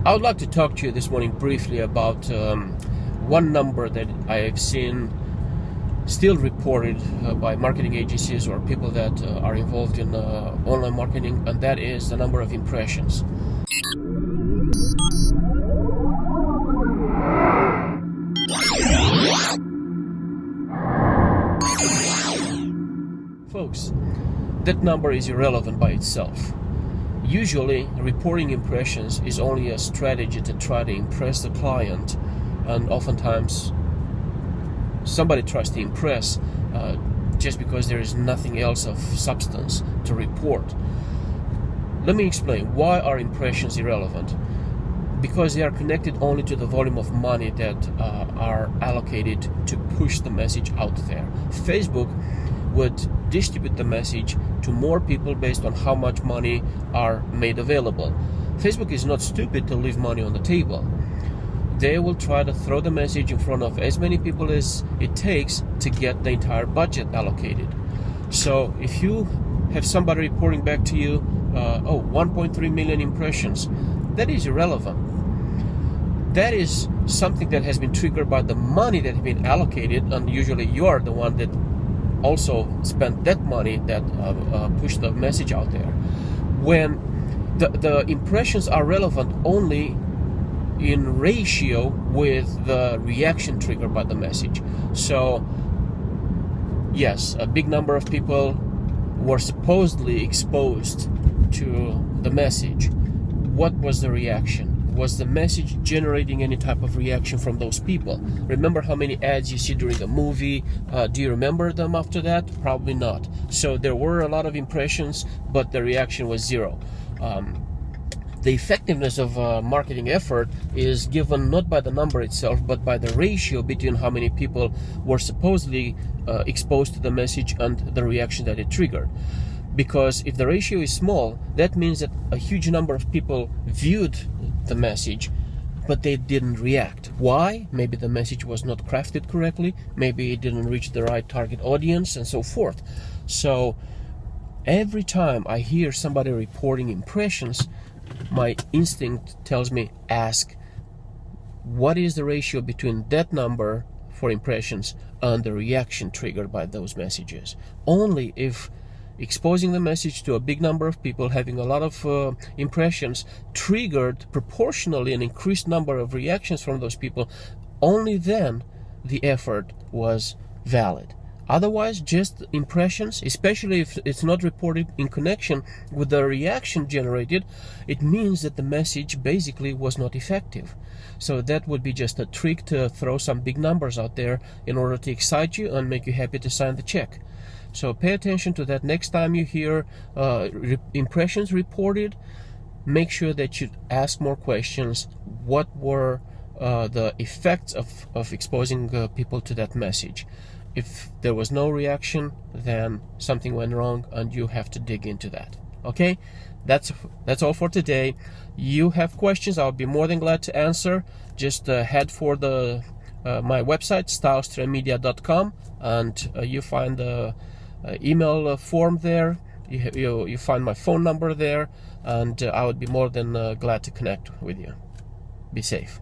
I would like to talk to you this morning briefly about one number that I have seen still reported by marketing agencies or people that are involved in online marketing, and that is the number of impressions. Folks, that number is irrelevant by itself. Usually, reporting impressions is only a strategy to try to impress the client, and oftentimes somebody tries to impress just because there is nothing else of substance to report. Let me explain why are impressions irrelevant. Because they are connected only to the volume of money that are allocated to push the message out there. Facebook would distribute the message to more people based on how much money are made available. Facebook is not stupid to leave money on the table. They will try to throw the message in front of as many people as it takes to get the entire budget allocated. So if you have somebody reporting back to you, 1.3 million impressions, that is irrelevant. That is something that has been triggered by the money that has been allocated, and usually you are the one that also spent that money that pushed the message out there. When the impressions are relevant only in ratio with the reaction triggered by the message. So yes, a big number of people were supposedly exposed to the message. What was the reaction? Was the message generating any type of reaction from those people? Remember how many ads you see during a movie? Do you remember them after that? Probably not. So there were a lot of impressions, but the reaction was zero. The effectiveness of a marketing effort is given not by the number itself, but by the ratio between how many people were supposedly exposed to the message and the reaction that it triggered. Because if the ratio is small, that means that a huge number of people viewed the message, but they didn't react. Why? Maybe the message was not crafted correctly, maybe it didn't reach the right target audience, and so forth. So every time I hear somebody reporting impressions, my instinct tells me, ask, what is the ratio between that number for impressions and the reaction triggered by those messages? Only if exposing the message to a big number of people, having a lot of impressions, triggered proportionally an increased number of reactions from those people, only then the effort was valid. Otherwise, just impressions, especially if it's not reported in connection with the reaction generated, it means that the message basically was not effective. So that would be just a trick to throw some big numbers out there in order to excite you and make you happy to sign the check. So pay attention to that next time you hear impressions reported. Make sure that you ask more questions. What were the effects of exposing people to that message? If there was no reaction, then something went wrong and you have to dig into that. Okay? That's all for today. You have questions, I'll be more than glad to answer. Just head for my website, stylestreammedia.com, and you find the email form there. You find my phone number there, and I would be more than glad to connect with you. Be safe.